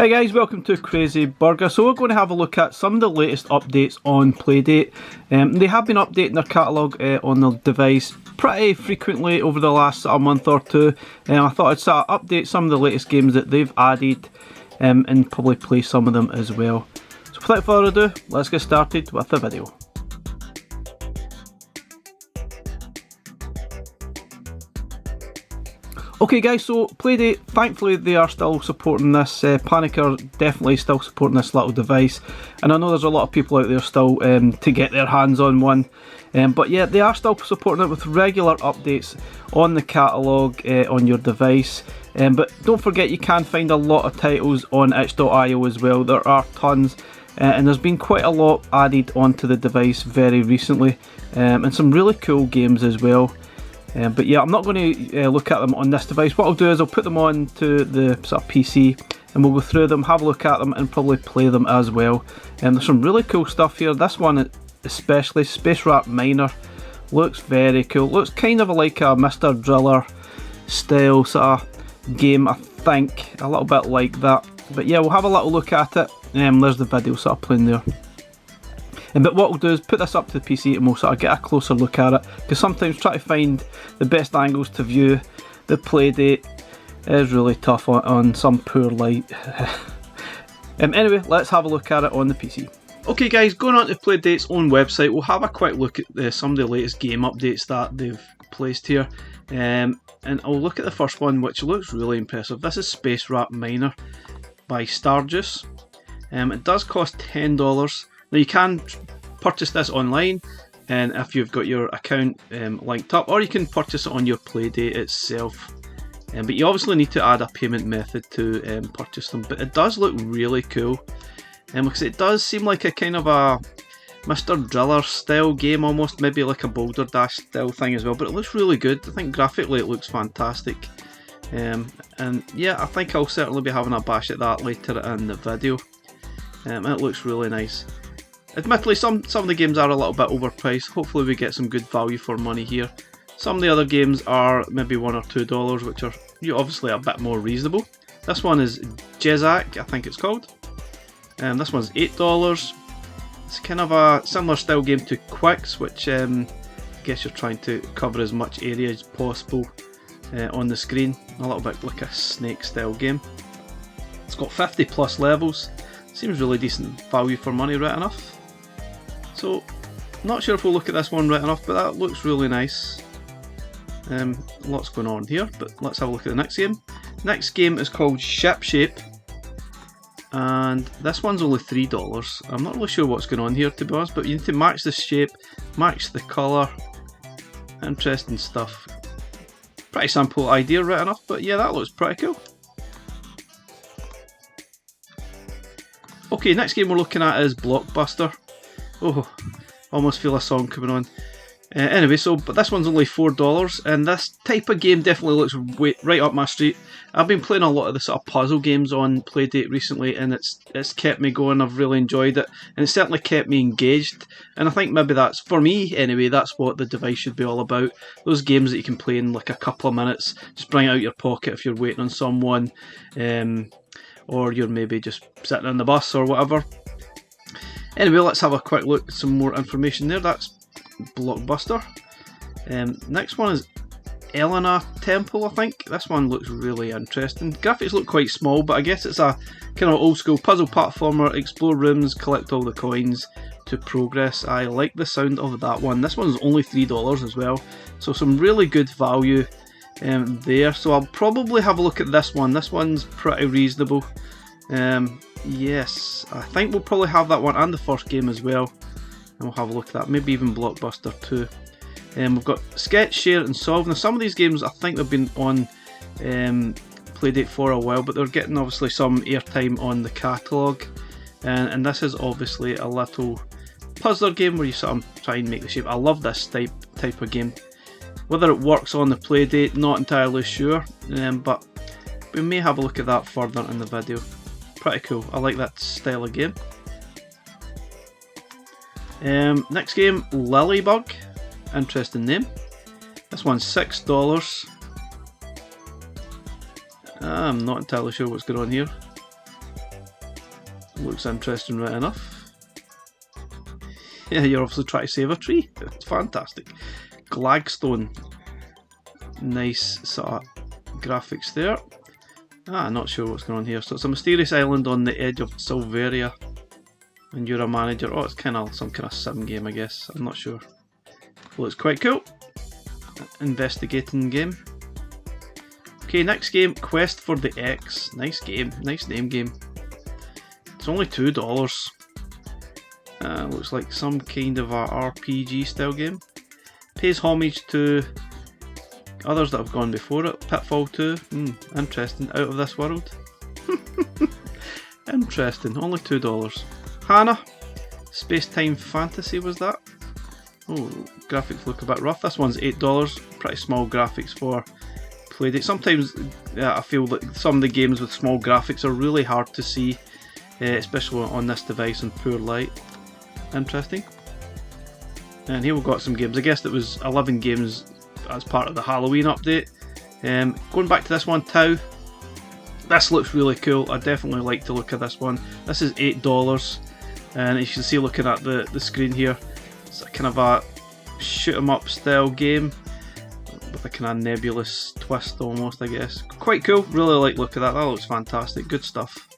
Hey guys, welcome to Crazy Burger. So we're going to have a look at some of the latest updates on Playdate. They have been updating their catalogue on their device pretty frequently over the last month or two. I thought I'd sort of update some of the latest games that they've added and probably play some of them as well. So without further ado, let's get started with the video. Okay guys, so Playdate, thankfully they are still supporting this. Panic are definitely still supporting this little device, and I know there's a lot of people out there still to get their hands on one. But yeah, they are still supporting it with regular updates on the catalogue on your device. But don't forget, you can find a lot of titles on itch.io as well. There are tons, and there's been quite a lot added onto the device very recently, and some really cool games as well. But yeah, I'm not going to look at them on this device. What I'll do is I'll put them on to the sort of PC and we'll go through them, have a look at them and probably play them as well. There's some really cool stuff here. This one especially, Space Rap Miner, looks very cool. Looks kind of like a Mr. Driller style sort of game, I think. A little bit like that. But yeah, we'll have a little look at it. There's the video sort of playing there. But what we'll do is put this up to the PC and we'll sort of get a closer look at it, because sometimes trying to find the best angles to view the Playdate is really tough on some poor light. Anyway, let's have a look at it on the PC. Okay guys, going on to Playdate's own website, we'll have a quick look at some of the latest game updates that they've placed here. And I'll look at the first one, which looks really impressive. This is Space Rap Miner by Starjuice. It does cost $10. Now you can purchase this online, and if you've got your account linked up, or you can purchase it on your Playdate itself. But you obviously need to add a payment method to purchase them. But it does look really cool, because it does seem like a kind of a Mr. Driller style game, almost maybe like a Boulder Dash style thing as well. But it looks really good. I think graphically it looks fantastic. And yeah, I think I'll certainly be having a bash at that later in the video. It looks really nice. Admittedly, some of the games are a little bit overpriced. Hopefully we get some good value for money here. Some of the other games are maybe $1 or $2, which are obviously a bit more reasonable. This one is Jezak, I think it's called. This one's $8. It's kind of a similar style game to Quicks, which I guess you're trying to cover as much area as possible on the screen. A little bit like a Snake style game. It's got 50 plus levels. Seems really decent value for money, right enough. So, not sure if we'll look at this one right enough, but that looks really nice. Lots going on here, but let's have a look at the next game. Next game is called Ship Shape, and this one's only $3. I'm not really sure what's going on here, to be honest, but you need to match the shape, match the colour. Interesting stuff. Pretty simple idea, right enough, but yeah, that looks pretty cool. Okay, next game we're looking at is Blockbuster. Oh, almost feel a song coming on. Anyway, but this one's only $4, and this type of game definitely looks right up my street. I've been playing a lot of the sort of puzzle games on Playdate recently, and it's kept me going. I've really enjoyed it, and it's certainly kept me engaged. And I think maybe that's, for me anyway, that's what the device should be all about. Those games that you can play in like a couple of minutes, just bring it out your pocket if you're waiting on someone, or you're maybe just sitting on the bus or whatever. Anyway, let's have a quick look at some more information there. That's Blockbuster. Next one is Elena Temple, I think. This one looks really interesting. Graphics look quite small, but I guess it's a kind of old school puzzle platformer. Explore rooms, collect all the coins to progress. I like the sound of that one. This one's only $3 as well, so some really good value there. So I'll probably have a look at this one. This one's pretty reasonable. Yes, I think we'll probably have that one and the first game as well, and we'll have a look at that, maybe even Blockbuster 2. We've got Sketch, Share and Solve. Now some of these games I think they've been on Playdate for a while, but they're getting obviously some airtime on the catalogue, and this is obviously a little puzzler game where you sort of try and make the shape. I love this type of game. Whether it works on the Playdate, not entirely sure, but we may have a look at that further in the video. Pretty cool, I like that style of game. Next game, Lilybug. Interesting name. This one's $6. I'm not entirely sure what's going on here. Looks interesting right enough. Yeah, you're obviously trying to save a tree. It's fantastic. Glagstone. Nice sort of graphics there. Not sure what's going on here. So it's a mysterious island on the edge of Silveria. And you're a manager. Oh, it's kind of some kind of sim game, I guess. I'm not sure. Looks quite cool. Investigating game. Okay, next game, Quest for the X. Nice game. Nice name game. It's only $2. Looks like some kind of a RPG style game. Pays homage to others that have gone before it. Pitfall 2. Interesting. Out of this world. Interesting. Only $2. Hannah. Space-time fantasy was that? Oh, graphics look a bit rough. This one's $8. Pretty small graphics for Playdate. Sometimes I feel that some of the games with small graphics are really hard to see, especially on this device in poor light. Interesting. And here we've got some games. I guess it was 11 games as part of the Halloween update. Going back to this one, Tau. This looks really cool. I definitely like to look at this one. This is $8. And as you can see looking at the screen here, it's a kind of a shoot 'em up style game with a kind of nebulous twist almost, I guess. Quite cool. Really like the look at that. That looks fantastic. Good stuff.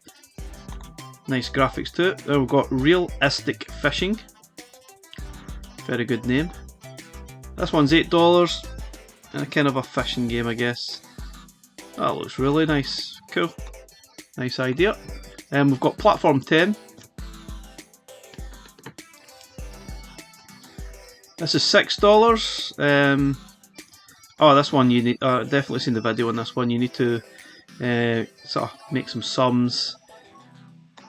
Nice graphics to it. Then we've got Realistic Fishing. Very good name. This one's $8 and a kind of a fishing game, I guess. That looks really nice. Cool. Nice idea. We've got Platform 10. This is $6. Oh, this one you need. Definitely seen the video on this one. You need to sort of make some sums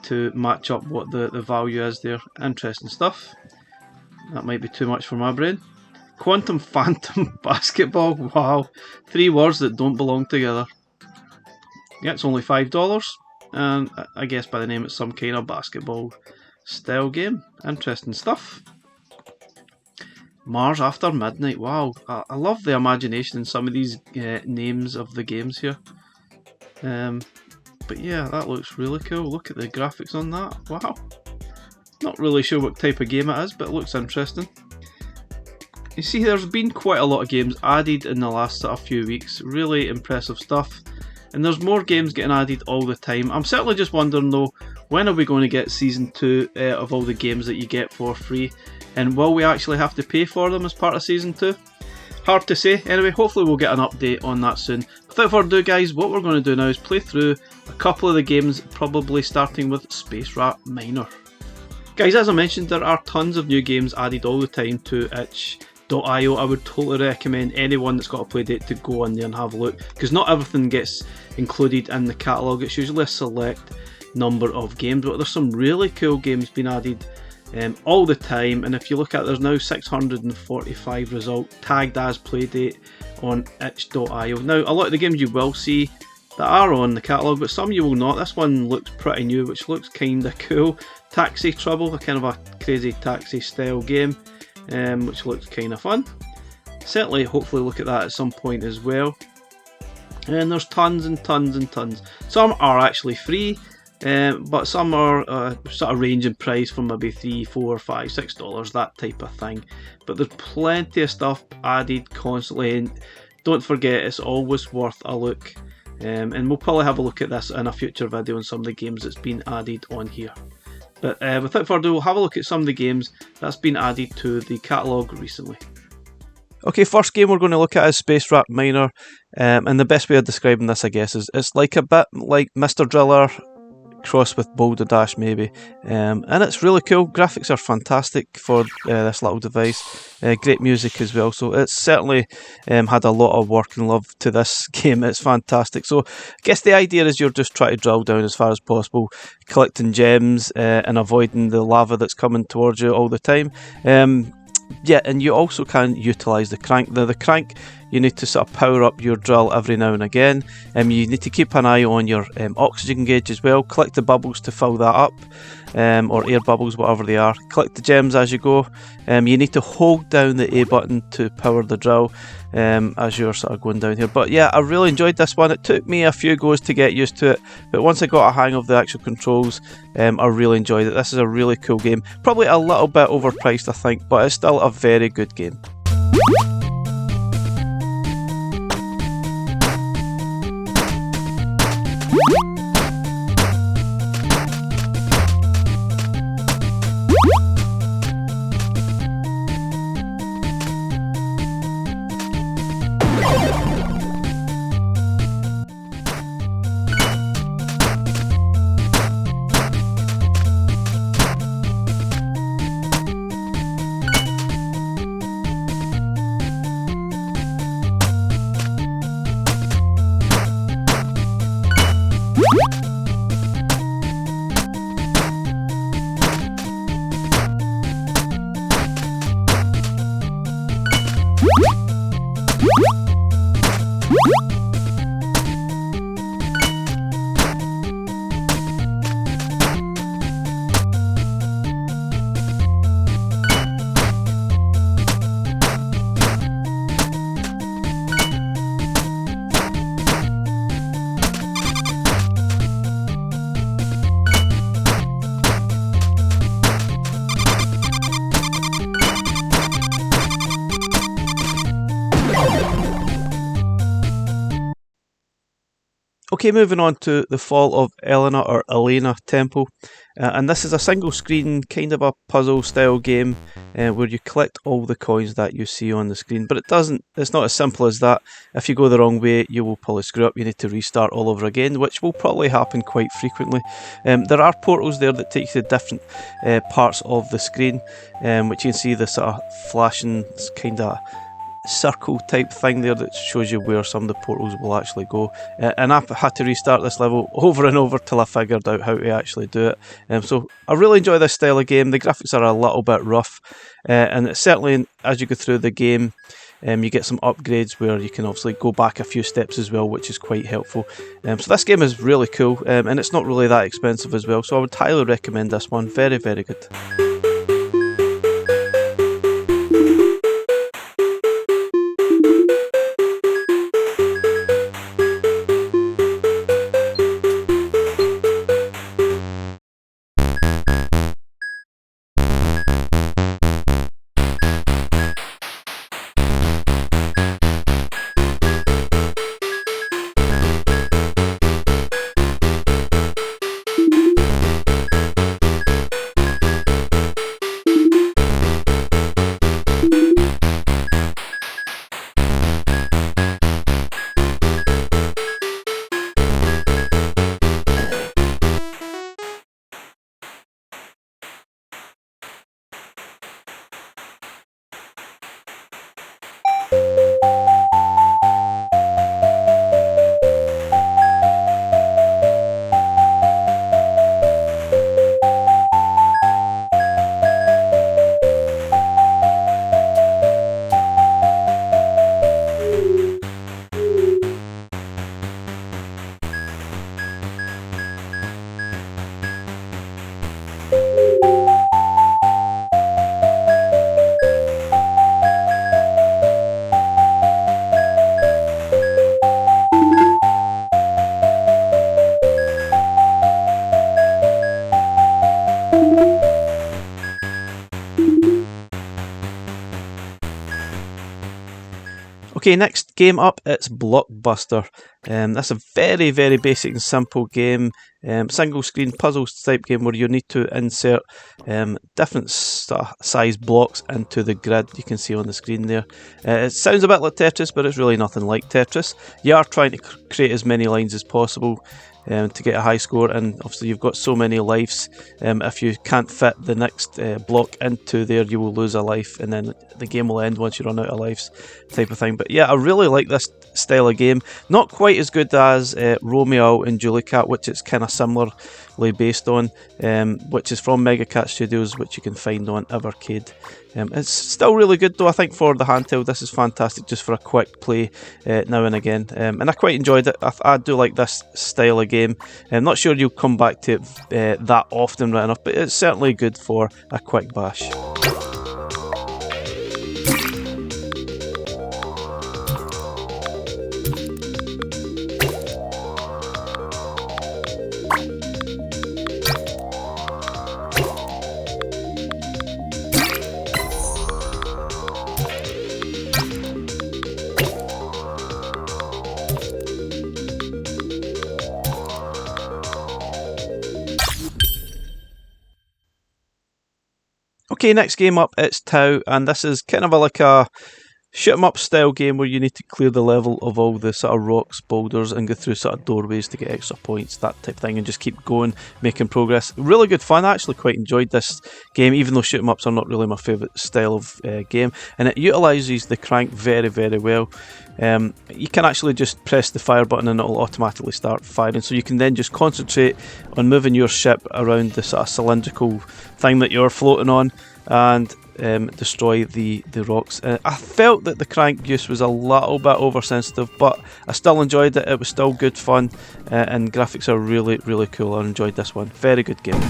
to match up what the value is there. Interesting stuff. That might be too much for my brain. Quantum Phantom Basketball. Wow, 3 words that don't belong together. Yeah, it's only $5, and I guess by the name it's some kind of basketball style game. Interesting stuff. Mars After Midnight. Wow, I love the imagination in some of these names of the games here. But yeah, that looks really cool. Look at the graphics on that. Wow. Not really sure what type of game it is, but it looks interesting. You see, there's been quite a lot of games added in the last sort of few weeks. Really impressive stuff. And there's more games getting added all the time. I'm certainly just wondering though, when are we going to get Season 2 of all the games that you get for free? And will we actually have to pay for them as part of Season 2? Hard to say. Anyway, hopefully we'll get an update on that soon. Without further ado guys, what we're going to do now is play through a couple of the games, probably starting with Space Rat Minor. Guys, as I mentioned, there are tons of new games added all the time to itch.io. I would totally recommend anyone that's got a Playdate to go on there and have a look, because not everything gets included in the catalogue. It's usually a select number of games, but there's some really cool games being added all the time. And if you look at it, there's now 645 results tagged as Playdate on itch.io. Now, a lot of the games you will see that are on the catalogue, but some you will not. This one looks pretty new, which looks kind of cool. Taxi Trouble, a kind of a crazy taxi style game, which looks kind of fun. Certainly, hopefully look at that at some point as well. And there's tons and tons and tons. Some are actually free, but some are sort of range in price from maybe $3, $4, $5, $6, that type of thing. But there's plenty of stuff added constantly, and don't forget, it's always worth a look. And we'll probably have a look at this in a future video on some of the games that's been added on here. But without further ado, we'll have a look at some of the games that's been added to the catalogue recently. Okay, first game we're going to look at is Space Rat Minor, and the best way of describing this, I guess, is it's like a bit like Mr. Driller crossed with Boulder Dash maybe, and it's really cool. Graphics are fantastic for this little device, great music as well, so it's certainly had a lot of work and love to this game. It's fantastic. So I guess the idea is you're just trying to drill down as far as possible, collecting gems and avoiding the lava that's coming towards you all the time. Yeah, and you also can utilise the crank. The crank, you need to sort of power up your drill every now and again. You need to keep an eye on your oxygen gauge as well. Collect the bubbles to fill that up, or air bubbles, whatever they are. Collect the gems as you go. You need to hold down the A button to power the drill. as you're sort of going down here. But yeah, I really enjoyed this one. It took me a few goes to get used to it, but once I got a hang of the actual controls, I really enjoyed it. This is a really cool game. Probably a little bit overpriced, I think, but it's still a very good game. Okay, moving on to The Fall of Elena or Elena Temple, and this is a single screen kind of a puzzle style game where you collect all the coins that you see on the screen, but it's not as simple as that. If you go the wrong way, you will probably screw up. You need to restart all over again, which will probably happen quite frequently. There are portals there that take you to different parts of the screen, which you can see the sort of flashing kind of circle type thing there that shows you where some of the portals will actually go, and I've had to restart this level over and over till I figured out how to actually do it. So I really enjoy this style of game. The graphics are a little bit rough, and it's certainly as you go through the game you get some upgrades where you can obviously go back a few steps as well, which is quite helpful. So this game is really cool, and it's not really that expensive as well, so I would highly recommend this one. Very, very good. Okay, next game up, it's Blockbuster. That's a very, very basic and simple game, single screen puzzle type game where you need to insert different size blocks into the grid you can see on the screen there. It sounds a bit like Tetris, but it's really nothing like Tetris. You are trying to create as many lines as possible to get a high score, and obviously you've got so many lives. If you can't fit the next block into there, you will lose a life, and then the game will end once you run out of lives, type of thing. But yeah, I really like this style of game. Not quite as good as Romeo and Juliet, which it's kind of similarly based on, which is from Megacat Studios, which you can find on Evercade. It's still really good though. I think for the handheld this is fantastic just for a quick play now and again, and I quite enjoyed it. I do like this style of game. I'm not sure you'll come back to it that often right enough, but it's certainly good for a quick bash. Okay, next game up, it's Tau, and this is kind of like a shoot 'em up style game where you need to clear the level of all the sort of rocks, boulders, and go through sort of doorways to get extra points, that type of thing, and just keep going, making progress. Really good fun. I actually quite enjoyed this game, even though shoot 'em ups are not really my favourite style of game, and it utilises the crank very, very well. You can actually just press the fire button and it'll automatically start firing, so you can then just concentrate on moving your ship around the sort of cylindrical thing that you're floating on and destroy the rocks. I felt that the crank use was a little bit oversensitive, but I still enjoyed it. It was still good fun, and graphics are really, really cool. I enjoyed this one. Very good game.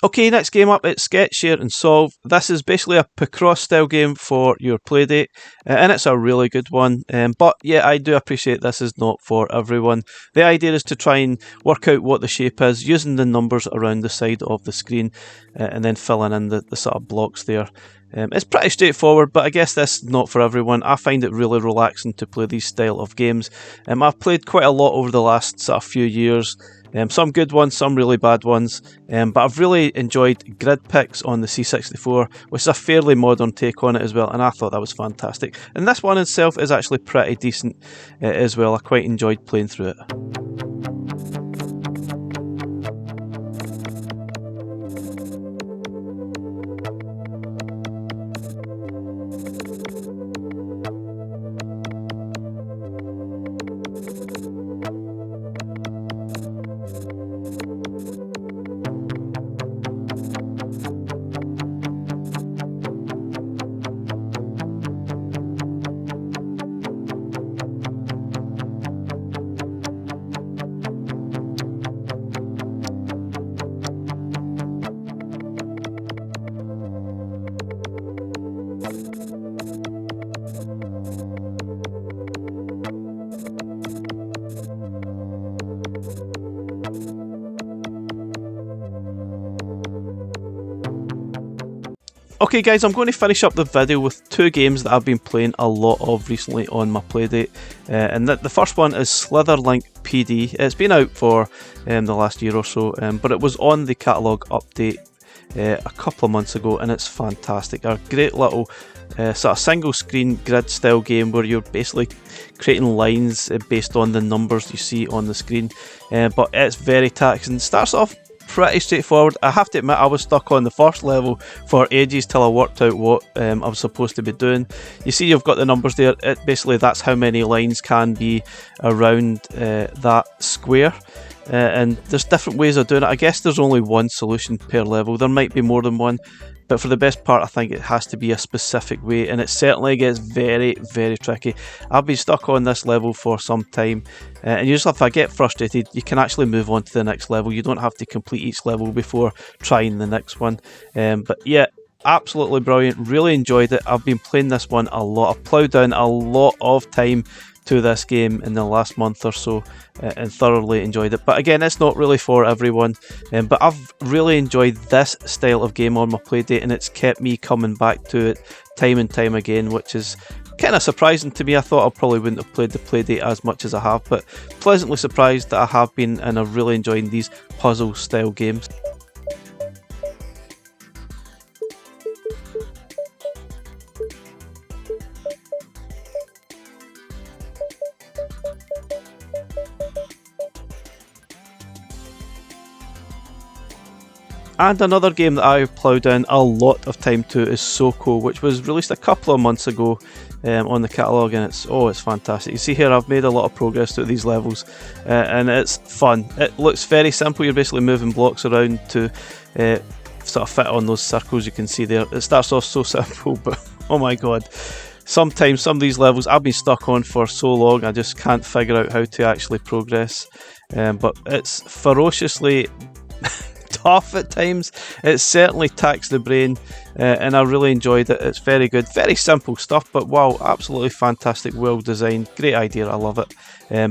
Okay, next game up, it's Sketch, Share and Solve. This is basically a Picross style game for your Playdate, and it's a really good one. But yeah, I do appreciate this is not for everyone. The idea is to try and work out what the shape is using the numbers around the side of the screen, and then filling in the sort of blocks there. It's pretty straightforward, but I guess this is not for everyone. I find it really relaxing to play these style of games. I've played quite a lot over the last sort of few years. Some good ones, some really bad ones, but I've really enjoyed Grid Picks on the C64, which is a fairly modern take on it as well, and I thought that was fantastic. And this one itself is actually pretty decent as well. I quite enjoyed playing through it. Okay guys, I'm going to finish up the video with two games that I've been playing a lot of recently on my Playdate, and the first one is Slitherlink PD. It's been out for the last year or so, but it was on the catalogue update a couple of months ago, and it's fantastic. A great little sort of single screen grid style game where you're basically creating lines based on the numbers you see on the screen, but it's very taxing. It starts off pretty straightforward. I have to admit, I was stuck on the first level for ages till I worked out what I was supposed to be doing. You see, you've got the numbers there. Basically, that's how many lines can be around that square. And there's different ways of doing it. I guess there's only one solution per level. There might be more than one, but for the best part, I think it has to be a specific way, and it certainly gets very, very tricky. I've been stuck on this level for some time, and usually if I get frustrated, you can actually move on to the next level. You don't have to complete each level before trying the next one. But yeah, absolutely brilliant. Really enjoyed it. I've been playing this one a lot. I've ploughed down a lot of time to this game in the last month or so, and thoroughly enjoyed it. But again, it's not really for everyone, but I've really enjoyed this style of game on my Playdate, and it's kept me coming back to it time and time again, which is kind of surprising to me. I thought I probably wouldn't have played the Playdate as much as I have, but pleasantly surprised that I have been, and I'm really enjoying these puzzle style games. And another game that I've ploughed in a lot of time to is Soko, which was released a couple of months ago on the catalogue, and it's fantastic. You see here I've made a lot of progress through these levels, and it's fun. It looks very simple. You're basically moving blocks around to sort of fit on those circles you can see there. It starts off so simple, but oh my god. Sometimes some of these levels I've been stuck on for so long, I just can't figure out how to actually progress. But it's ferociously tough at times. It certainly taxed the brain, and I really enjoyed it. It's very good, very simple stuff, but wow, absolutely fantastic, well designed, great idea, I love it.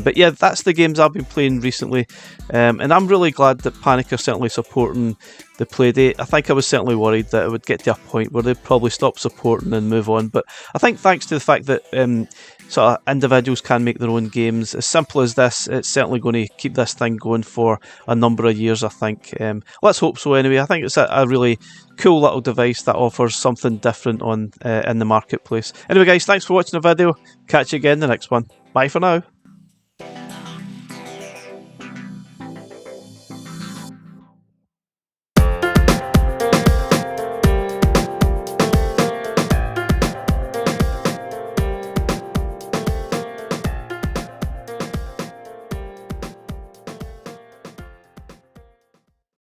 But yeah, that's the games I've been playing recently, and I'm really glad that Panic are certainly supporting the Playdate. I think I was certainly worried that it would get to a point where they'd probably stop supporting and move on, but I think thanks to the fact that sort of individuals can make their own games, as simple as this, it's certainly going to keep this thing going for a number of years, I think. Let's hope so anyway. I think it's a really cool little device that offers something different on in the marketplace. Anyway guys, thanks for watching the video. Catch you again in the next one. Bye for now.